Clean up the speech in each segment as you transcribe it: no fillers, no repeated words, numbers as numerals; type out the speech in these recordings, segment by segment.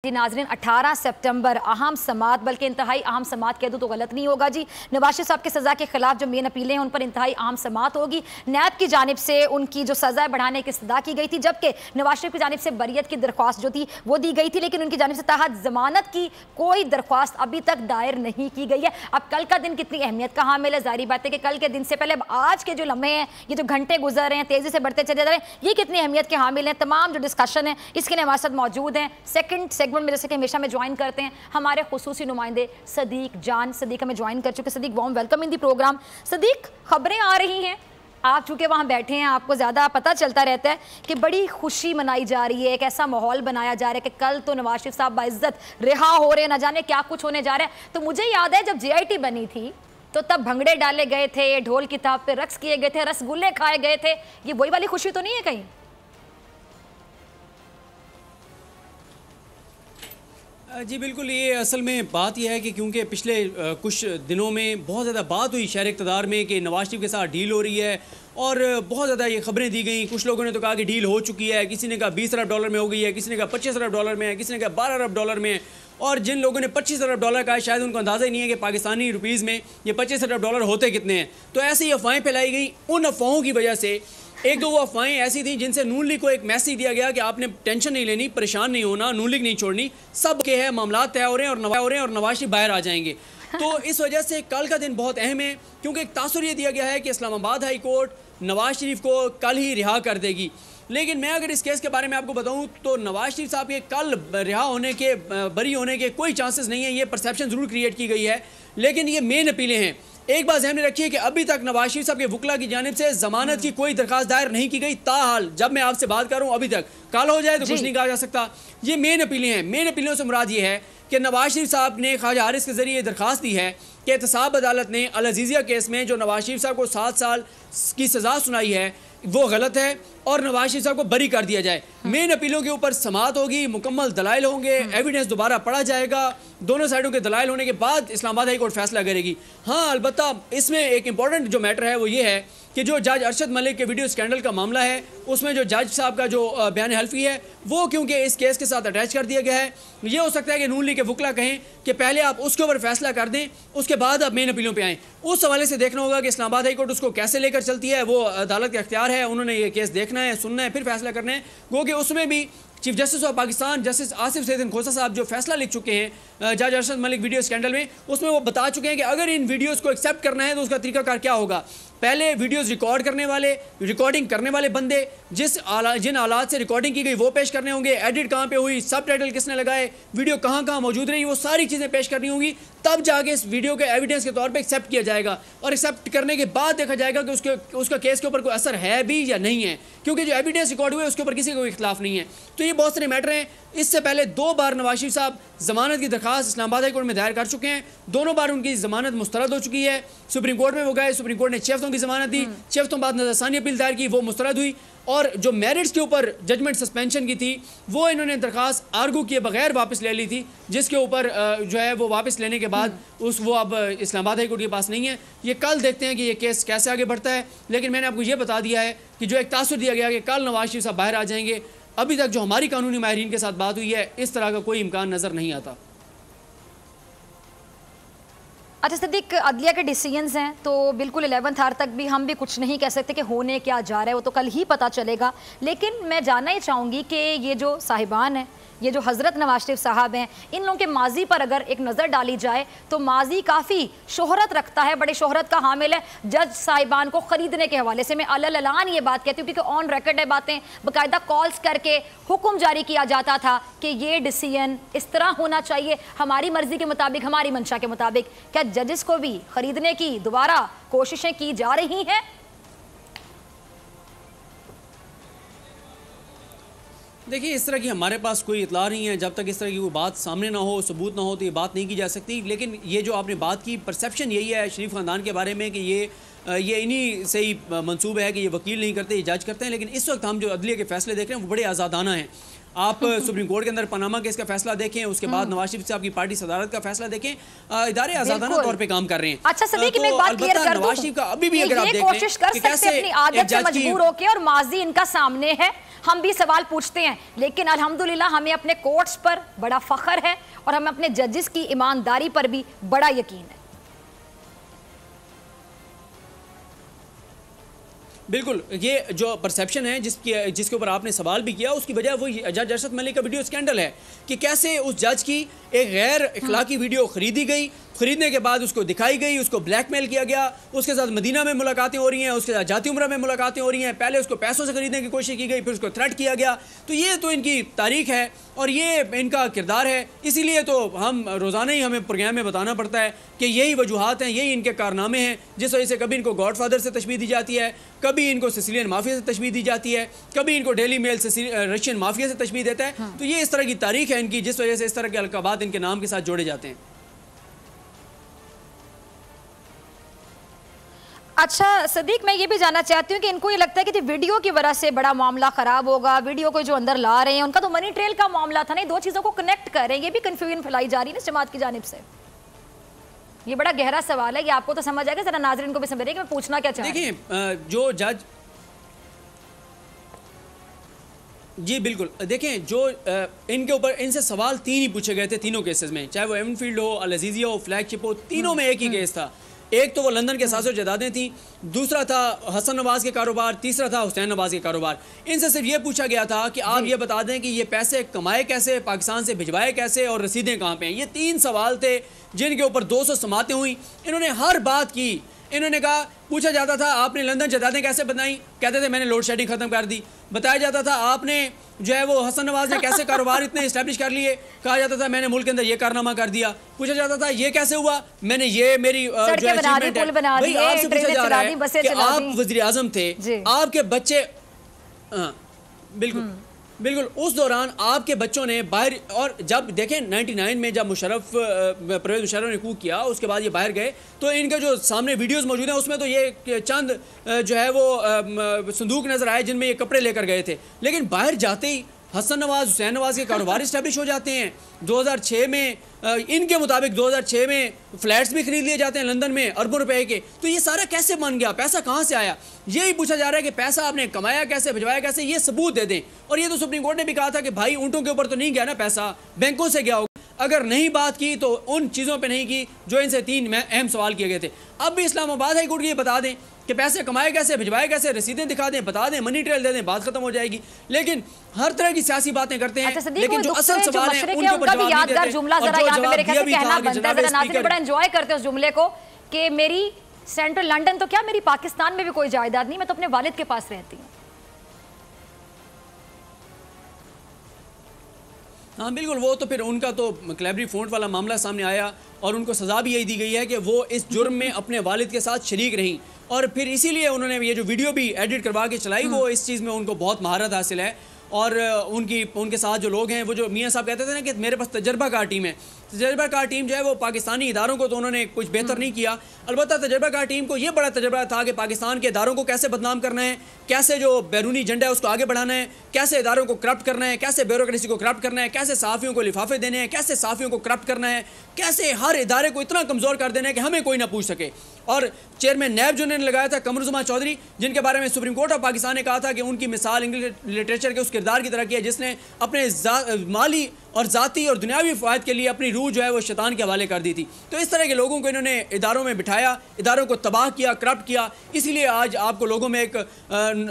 जी नाजरीन 18 सितंबर अहम समात, बल्कि इंतहाई अहम समात कह दूँ तो गलत नहीं होगा जी। नवाज शरीफ साहब की सज़ा के खिलाफ जो मेन अपीलें हैं उन पर इंतहाई अहम समात होगी। नैब की जानिब से उनकी जो सज़ा बढ़ाने की इस्तदा की गई थी, जबकि नवाज शरीफ की जानिब से बरियत की दरख्वास्त जो थी वो दी गई थी, लेकिन उनकी जानिब से तहत जमानत की कोई दरख्वास्त अभी तक दायर नहीं की गई है। अब कल का दिन कितनी अहमियत का हामिल है, जाहिर बात है कि कल के दिन से पहले आज के जो लम्हे हैं, ये जो घंटे गुजर रहे हैं, तेज़ी से बढ़ते चले जा रहे हैं, ये कितनी अहमियत के हामिल हैं। तमाम जो डिस्कशन है इसके लिए हमारे साथ मौजूद हैं सेकंड सेगमेंट में, जैसे कि हमेशा ज्वाइन करते हैं हमारे खुसूसी नुमाइंदे सदीक जान। सदीक हमें ज्वाइन कर चुके। Sadiq warm welcome in the program. Sadiq, खबरें आ रही हैं, आप चूंकि वहाँ बैठे हैं आपको ज़्यादा पता चलता रहता है कि बड़ी खुशी मनाई जा रही है, एक ऐसा माहौल बनाया जा रहा है कि कल तो नवाज शरीफ साहब बाइज्जत रिहा हो रहे हैं, न जाने क्या कुछ होने जा रहा है। तो मुझे याद है जब JIT बनी थी तो तब भंगड़े डाले गए थे, ढोल किताब पे रक्स किए गए थे, रसगुल्ले खाए गए थे। ये वही वाली खुशी तो नहीं है कहीं? जी बिल्कुल, ये असल में बात यह है कि क्योंकि पिछले कुछ दिनों में बहुत ज़्यादा बात हुई शहर इक़्तिदार में कि नवाज शरीफ के साथ डील हो रही है और बहुत ज़्यादा ये खबरें दी गई। कुछ लोगों ने तो कहा कि डील हो चुकी है, किसी ने कहा 20 अरब डॉलर में हो गई है, किसी ने कहा 25 अरब डॉलर में है, किसी ने कहा 12 अरब डॉलर में है। और जिन लोगों ने 25 अरब डॉलर का है शायद उनको अंदाज़ा ही नहीं है कि पाकिस्तानी रुपीज़ में ये 25 अरब डॉलर होते कितने हैं। तो ऐसे ही अफवाहें फैलाई गई। उन अफवाहों की वजह से एक दो वो अफवाहें ऐसी थी जिनसे नून लीग को एक मैसेज दिया गया कि आपने टेंशन नहीं लेनी, परेशान नहीं होना, नून लीग नहीं छोड़नी, सब के है मामला तय हो रहे हैं और नवाज शरीफ बाहर आ जाएंगे। तो इस वजह से कल का दिन बहुत अहम है, क्योंकि एक तासुर ये दिया गया है कि इस्लामाबाद हाई कोर्ट नवाज शरीफ को कल ही रिहा कर देगी। लेकिन मैं अगर इस केस के बारे में आपको बताऊं तो नवाज शरीफ साहब के कल रिहा होने के, बरी होने के कोई चांसेस नहीं है। ये परसेप्शन ज़रूर क्रिएट की गई है, लेकिन ये मेन अपीलें हैं। एक बात ध्यान में रखिए कि अभी तक नवाज शरीफ साहब के वकला की जानिब से जमानत की कोई दरखास्त दायर नहीं की गई। ताहाल जब मैं आपसे बात कर रहा हूँ अभी तक, कल हो जाए तो कुछ नहीं कहा जा सकता। ये मेन अपीलें हैं। मेन अपीलों से मुराद ये है कि नवाज शरीफ साहब ने ख्वाजा हारिस के जरिए दरखास्त दी है कि एहतसाब अदालत ने अल अजीज़िया केस में जो नवाज शरीफ साहब को 7 साल की सज़ा सुनाई है वो गलत है और नवाज शरीफ साहब को बरी कर दिया जाए। मेन अपीलों के ऊपर समात होगी, मुकम्मल दलाइल होंगे, एविडेंस दोबारा पढ़ा जाएगा, दोनों साइडों के दलाइल होने के बाद इस्लामाबाद हाई कोर्ट फैसला करेगी। हाँ, अलबत्ता इसमें एक इंपॉर्टेंट जो मैटर है वो ये है कि जो जज अरशद मलिक के वीडियो स्कैंडल का मामला है उसमें जो जज साहब का जो बयान हल्फी है वो क्योंकि इस केस के साथ अटैच कर दिया गया है, ये हो सकता है कि नून लीग के वकला कहें कि पहले आप उसके ऊपर फैसला कर दें, उसके बाद आप मेन अपीलों पे आएँ। उस हवाले से देखना होगा कि इस्लामाबाद हाई कोर्ट उसको कैसे लेकर चलती है, वो अदालत का इख्तियार है, उन्होंने ये केस देखना है, सुनना है, फिर फैसला करना है। गो कि उसमें भी chief justice of Pakistan justice Asif Saeed Khosa साहब जो फैसला लिख चुके हैं जज अरशद मलिक वीडियो स्कैंडल में, उसमें वो बता चुके हैं कि अगर इन वीडियोस को एक्सेप्ट करना है तो उसका तरीकाकार क्या होगा। पहले वीडियोस रिकॉर्ड करने वाले, रिकॉर्डिंग करने वाले बंदे जिन आलात से रिकॉर्डिंग की गई वो पेश करने होंगे, एडिट कहाँ पे हुई, सब टाइटल किसने लगाए, वीडियो कहाँ कहाँ मौजूद रही, वो सारी चीज़ें पेश करनी होंगी। तब जाके इस वीडियो के एविडेंस के तौर पे एक्सेप्ट किया जाएगा और एक्सेप्ट करने के बाद देखा जाएगा कि उसका केस के ऊपर कोई असर है भी या नहीं है, क्योंकि जो एविडेंस रिकॉर्ड हुए उसके ऊपर किसी का कोई इख्तिलाफ नहीं है। तो ये बहुत सारे मैटर हैं। इससे पहले 2 बार नवाज शरीफ साहब जमानत की दरखास्त इस्लामाबाद हाई कोर्ट में दायर कर चुके हैं, दोनों बार उनकी जमानत मुस्तरद हो चुकी है। सुप्रीम कोर्ट में वो गए, सुप्रीम कोर्ट ने 6 हफ्तों की जमानत दी, 6 हफ्तों बाद नज़रसानी अपील दायर की, वो मुस्तरद हुई। और जो मेरिट्स के ऊपर जजमेंट सस्पेंशन की थी वो इन्होंने दरखास्त आर्गू किए बगैर वापस ले ली थी, जिसके ऊपर जो है वो वापस लेने के बाद वो अब इस्लामाबाद हाई कोर्ट के पास नहीं है। ये कल देखते हैं कि ये केस कैसे आगे बढ़ता है। लेकिन मैंने आपको ये बता दिया है कि जो एक तासुर दिया गया कि कल नवाज शरीफ साहब बाहर आ जाएंगे, अभी तक जो हमारी कानूनी माहिरीन के साथ बात हुई है इस तरह का कोई इम्कान नज़र नहीं आता। अच्छा सदीक, अदलिया के डिसीजंस हैं तो बिल्कुल 11th आवर तक भी हम भी कुछ नहीं कह सकते कि होने क्या जा रहा है, वो तो कल ही पता चलेगा। लेकिन मैं जानना ही चाहूँगी कि ये जो साहिबान हैं, ये जो हज़रत नवाज शरीफ साहब हैं, इन लोगों के माजी पर अगर एक नज़र डाली जाए तो माजी काफ़ी शोहरत रखता है, बड़े शोहरत का हामिल है जज साहिबान को ख़रीदने के हवाले से। मैं अल्लाह ये बात कहती हूँ क्योंकि ऑन रिकॉर्ड है बातें, बाकायदा कॉल्स करके हुक्म जारी किया जाता था कि ये डिसीजन इस तरह होना चाहिए, हमारी मर्ज़ी के मुताबिक, हमारी मंशा के मुताबिक। क्या जजेस को भी ख़रीदने की दोबारा कोशिशें की जा रही हैं? देखिए, इस तरह की हमारे पास कोई इतला नहीं है। जब तक इस तरह की कोई बात सामने ना हो, सबूत ना हो, तो ये बात नहीं की जा सकती। लेकिन ये जो आपने बात की, परसेप्शन यही है शरीफ ख़ानदान के बारे में कि ये इन्हीं से ही मंसूब है कि ये वकील नहीं करते, ये जज करते हैं। लेकिन इस वक्त हम जो अदलिया के फ़ैसले देख रहे हैं वो बड़े आज़ादाना हैं। आप सुप्रीम कोर्ट के अंदर पनामा केस का फैसला देखें, उसके बाद नवाज शरीफ साहब की पार्टी सदारत का फैसला देखें, इदारे आजादाना तौर पे काम कर रहे हैं। अच्छा सदीक, मैं एक बात क्लियर कर दूं, नवाज शरीफ का अभी भी अगर आप देखें कोशिश कर सकते हैं अपनी आदत से मजबूर होके, और माजी इनका सामने है, हम भी सवाल पूछते हैं, लेकिन अल्हम्दुलिल्लाह हमें अपने कोर्ट्स पर बड़ा फख्र है और हमें अपने जजेस की ईमानदारी पर भी बड़ा यकीन है। बिल्कुल, ये जो परसेप्शन है जिसके ऊपर आपने सवाल भी किया, उसकी वजह वो जज अरशद मलिक का वीडियो स्कैंडल है कि कैसे उस जज की एक गैर इखलाकी वीडियो खरीदी गई, खरीदने के बाद उसको दिखाई गई, उसको ब्लैकमेल किया गया, उसके साथ मदीना में मुलाकातें हो रही हैं, उसके साथ जाती उम्रा में मुलाकातें हो रही हैं, पहले उसको पैसों से खरीदने की कोशिश की गई, फिर उसको थ्रेट किया गया। तो ये तो इनकी तारीख है और ये इनका किरदार है, इसीलिए तो हम रोज़ाना ही हमें प्रोग्राम में बताना पड़ता है कि यही वजूहात हैं, यही इनके कारनामे हैं, जिस वजह से कभी इनको गॉडफादर से तशबीह दी जाती है, कभी इनको सिसिलियन माफिया से तशबीह दी जाती है, कभी इनको डेली मेल से रशियन माफिया से तशबीह देता है। तो ये इस तरह की तारीख है इनकी, जिस वजह से इस तरह के अलकाबात इनके नाम के साथ जोड़े जाते हैं। अच्छा सदीक, मैं ये भी जानना चाहती हूँ कि इनको ये लगता है कि वीडियो की वजह से बड़ा मामला खराब होगा, वीडियो को जो अंदर ला रहे हैं उनका तो मनी ट्रेल का मामला था, नहीं, दो चीज़ों को कनेक्ट कर रहे हैं, ये भी कंफ्यूजन फैलाई जा रही है ना जमात की जानिब से। ये बड़ा गहरा सवाल है, ये आपको तो समझ आएगा, जरा नाज़रीन को भी समझ कि मैं पूछना क्या चाहती हूँ। देखिए जो जज, जी बिल्कुल, देखें जो इनके ऊपर इनसे सवाल तीन ही पूछे गए थे तीनों केसेस में, चाहे वो एवनफील्ड हो, अल अजीजिया हो, फ्लैगशिप हो, तीनों में एक ही केस था। एक तो वो लंदन के सासों जदादें थी, दूसरा था हसन नवाज के कारोबार, तीसरा था हुसैन नवाज के कारोबार। इनसे सिर्फ ये पूछा गया था कि आप ये बता दें कि ये पैसे कमाए कैसे, पाकिस्तान से भिजवाए कैसे और रसीदें कहाँ पे हैं। ये तीन सवाल थे जिनके ऊपर 200 समातें हुई। इन्होंने हर बात की, इन्होंने कहा, पूछा जाता था आपने लंदन जदादें कैसे बनाई, कहते थे मैंने लोड शेडिंग खत्म कर दी। बताया जाता था आपने जो है वो हसन नवाज ने कैसे कारोबार इतने इस्टेब्लिश कर लिए, कहा जाता था मैंने मुल्क के अंदर ये कारनामा कर दिया। पूछा जाता था ये कैसे हुआ, मैंने ये मेरी जो अचीवमेंट है। भाई आपसे पूछा जा रहा है कि आप वज़ीर आज़म थे, आपके बच्चे, हाँ बिल्कुल बिल्कुल, उस दौरान आपके बच्चों ने बाहर, और जब देखें 99 में जब परवेज़ मुशर्रफ ने कूक किया, उसके बाद ये बाहर गए, तो इनके जो सामने वीडियोस मौजूद हैं उसमें तो ये चंद जो है वो संदूक नज़र आए जिनमें ये कपड़े लेकर गए थे। लेकिन बाहर जाते ही हसन नवाज, हुसैन नवाज के कारोबार इस्टेब्लिश हो जाते हैं। 2006 में इनके मुताबिक 2006 में फ्लैट्स भी खरीद लिए जाते हैं लंदन में अरबों रुपए के। तो ये सारा कैसे बन गया, पैसा कहाँ से आया, यही पूछा जा रहा है कि पैसा आपने कमाया कैसे, भिजवाया कैसे, ये सबूत दे दें। और ये तो सुप्रीम कोर्ट ने भी कहा था कि भाई ऊँटों के ऊपर तो नहीं गया ना पैसा, बैंकों से गया होगा। अगर नहीं बात की तो उन चीज़ों पे नहीं की जो इनसे तीन अहम सवाल किए गए थे। अब भी इस्लामाबाद हाई कोर्ट ये बता दें कि पैसे कमाए कैसे, भिजवाए कैसे, रसीदें दिखा दें, बता दें, मनी ट्रेल दे दें, बात खत्म हो जाएगी। लेकिन हर तरह की सियासी बातें करते हैं। अच्छा, लेकिन जो असल सवाल है उनके ऊपर जवाब यादगार जुमला जरा यहाँ पे मेरे ख्याल से कहना बनता है, जरा नाज़रीन बड़ा एंजॉय करते हैं उस जुमले को कि मेरी सेंट्रल लंदन तो क्या, मेरी पाकिस्तान में भी कोई जायदाद नहीं, मैं तो अपने वालिद के पास रहती हूँ। हाँ बिल्कुल, वो तो फिर उनका तो क्लेबरी फ़ॉन्ट वाला मामला सामने आया और उनको सज़ा भी यही दी गई है कि वो इस जुर्म में अपने वालिद के साथ शरीक रहीं, और फिर इसीलिए उन्होंने ये जो वीडियो भी एडिट करवा के चलाई, वो इस चीज़ में उनको बहुत महारत हासिल है। और उनके साथ जो लोग हैं, वो जो मियाँ साहब कहते थे ना कि मेरे पास तजर्बाकार टीम है, तजर्बाकार टीम जो है वो पाकिस्तानी इदारों को तो उन्होंने कुछ बेहतर नहीं किया। अलबत्ता तजर्बाकार टीम को ये बड़ा तजर्बा था कि पाकिस्तान के इदारों को कैसे बदनाम करना है, कैसे जो बैरूनी एजेंडा है उसको आगे बढ़ाना है, कैसे इदारों को करप्ट करना है, कैसे ब्यूरोक्रेसी को करप्ट करना है, कैसे सहाफ़ियों को लिफाफे देने हैं, कैसे सहाफ़ियों को करप्ट करना है, कैसे हर इदारे को इतना कमज़ोर कर देना है कि हमें कोई ना पूछ सके। और चेयरमैन नैब जो ने लगाया था कमरुज़्ज़मान चौधरी, जिनके बारे में सुप्रीम कोर्ट ऑफ पाकिस्तान ने कहा था कि उनकी मिसाल इंग्लिश लिटरेचर के उस किरदार की तरह की है जिसने अपने माली और ज़ाती और दुनियावी फ़ायदे के लिए अपनी रूह जो है वो शैतान के हवाले कर दी थी। तो इस तरह के लोगों को इन्होंने इदारों में बिठाया, इदारों को तबाह किया, करप्ट किया। इसीलिए आज आपको लोगों में एक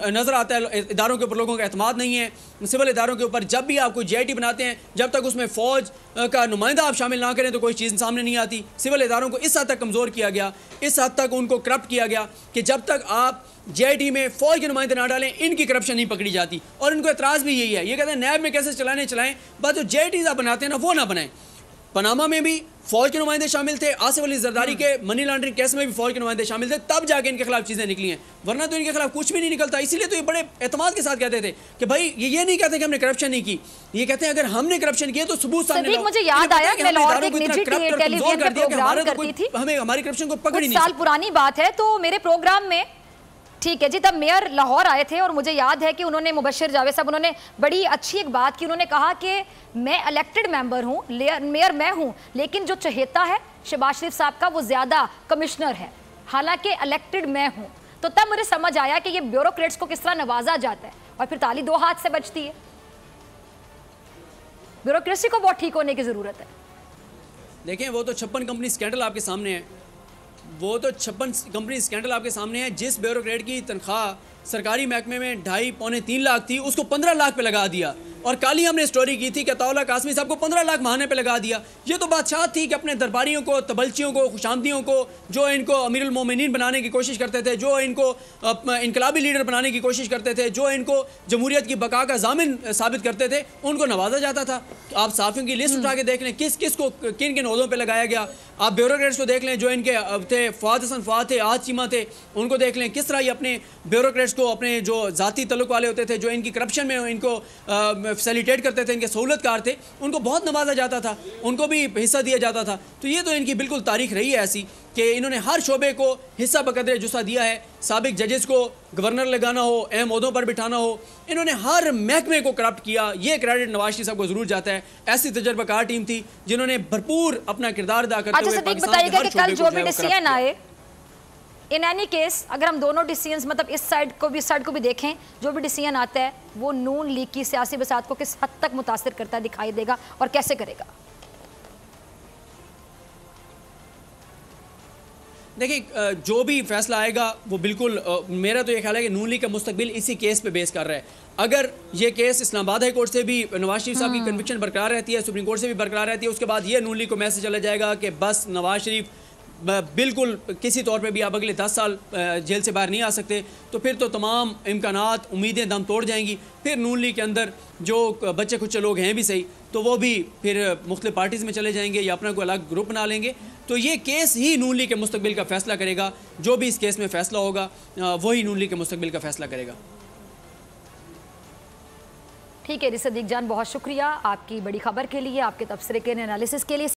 नज़र आता है इदारों के ऊपर लोगों का एतमाद नहीं है। सिविल इदारों के ऊपर जब भी आप कोई JIT बनाते हैं, जब तक उसमें फ़ौज का नुमाइंदा आप शामिल ना करें तो कोई चीज़ सामने नहीं आती। सिविल इदारों को इस हद तक कमज़ोर किया गया, इस हद तक उनको करप्ट किया गया कि जब तक आप JIT में फ़ौज के नुमाइंदे ना डालें, इनकी करप्शन नहीं पकड़ी जाती। और इनको एतराज़ भी यही है, ये कहते हैं नैब में कैसे चलाएं, बस जो JITs आप बनाते हैं ना वो ना बनाएं। पनामा में भी फ़ौज के नुमाइंदे शामिल थे, आसिफ अली जरदारी के मनी लॉन्ड्रिंग केस में भी फ़ौज के नुमाइंदे शामिल थे, तब जाके इनके खिलाफ चीज़ें निकली हैं, वरना तो इनके खिलाफ कुछ भी नहीं निकलता। इसीलिए तो ये बड़े एतमाद के साथ कहते थे कि भाई ये नहीं कहते कि हमने करप्शन नहीं की, ये कहते हैं अगर हमने करप्शन किया तो सबूत सामने लाओ। मुझे याद आया मैं लाहौर के एक निजी टेलीविजन पे प्रोग्राम करती थी, हमें हमारी करप्शन को पकड़ ही नहीं। साल पुरानी बात है, तो मेरे प्रोग्राम में ठीक है जी। तब मेयर लाहौर आए थे और मुझे याद है कि उन्होंने, मुबशिर जावेद साहब, उन्होंने बड़ी अच्छी एक बात की। उन्होंने कहा कि मैं इलेक्टेड मेंबर हूँ, मेयर मैं हूँ, लेकिन जो चहेता है शहबाज शरीफ साहब का वो ज़्यादा कमिश्नर है, हालांकि इलेक्टेड मैं हूँ। तो तब मुझे समझ आया कि ये ब्यूरोक्रेट्स को किस तरह नवाजा जाता है और फिर ताली दो हाथ से बचती है। ब्यूरोक्रेसी को बहुत ठीक होने की ज़रूरत है। देखें, वो तो 56 कंपनी स्कैंडल आपके सामने है, वो तो 56 कंपनी स्कैंडल आपके सामने है। जिस ब्यूरोक्रेट की तनख्वाह सरकारी महकमे में 2.5 पौने 3 लाख थी, उसको 15 लाख पे लगा दिया। और कल ही हमने स्टोरी की थी कि अताउल्लाह कासमी साहब को 15 लाख महाने पे लगा दिया। ये तो बादशाह थी कि अपने दरबारियों को, तबलचियों को, खुशामदियों को, जो इनको अमीरुल मोमिनीन बनाने की कोशिश करते थे, जो इनको इनकलाबी लीडर बनाने की कोशिश करते थे, जो इनको जमहूरियत की बका का जामिन साबित करते थे, उनको नवाजा जाता था। आप साफियों की लिस्ट उठा के देख लें, किस किस को किन किन ओहदों पर लगाया गया। आप ब्यूरोक्रेट्स को देख लें, जो इनके थे, फवाद हसन फवाद थे, आज चीमा थे, उनको देख लें किस तरह ये अपने ब्यूरोक्रेट्स को, अपने जो जाती तल्लुक वाले होते थे, जो इनकी करप्शन में इनको फैसिलिटेट करते थे, इनके सहूलतकार थे, उनको बहुत नवाजा जाता था, उनको भी हिस्सा दिया जाता था। तो ये तो इनकी बिल्कुल तारीख रही है ऐसी कि इन्होंने हर शोबे को हिस्सा बकदरे जुस्सा दिया है। साबिक जजेस को गवर्नर लगाना हो, अहम ओहदों पर बिठाना हो, इन्होंने हर महकमे को करप्ट किया। ये क्रेडिट नवाज शरीफ साहब को जरूर जाता है। ऐसी तजर्बाकार टीम थी जिन्होंने भरपूर अपना किरदार अदा करते हुए बताइएगा कि कल जो भी डिसीजन आए, इन एनी केस अगर हम दोनों डिसीजंस, मतलब इस साइड को भी, इस साइड को भी देखें, जो भी डिसीजन आता है वो नून लीग की सियासी बसात को किस हद तक मुतासिर करता दिखाई देगा और कैसे करेगा? देखिए, जो भी फैसला आएगा वो बिल्कुल, मेरा तो ये ख्याल है कि नून लीग का मुस्तकबिल इसी केस पे बेस कर रहा है। अगर ये केस इस्लामाबाद हाई कोर्ट से भी नवाज शरीफ साहब की कन्विक्शन बरकरार रहती है, सुप्रीम कोर्ट से भी बरकरार रहती है, उसके बाद ये नून लीग को मैसेज चला जाएगा कि बस नवाज शरीफ बिल्कुल किसी तौर पे भी आप अगले 10 साल जेल से बाहर नहीं आ सकते, तो फिर तो तमाम इम्कानात, उम्मीदें दम तोड़ जाएंगी। फिर नून लीग के अंदर जो बच्चे कुछ लोग हैं भी सही, तो वो भी फिर मुख्तलिफ पार्टीज़ में चले जाएंगे या अपना कोई अलग ग्रुप बना लेंगे। तो ये केस ही नून लीग के मुस्तकबिल का फैसला करेगा। जो भी इस केस में फैसला होगा वही नून लीग के मुस्तकबिल का फैसला करेगा। ठीक है सदीक जान, बहुत शुक्रिया आपकी बड़ी खबर के लिए, आपके तबसरे के एनालिसिस के लिए।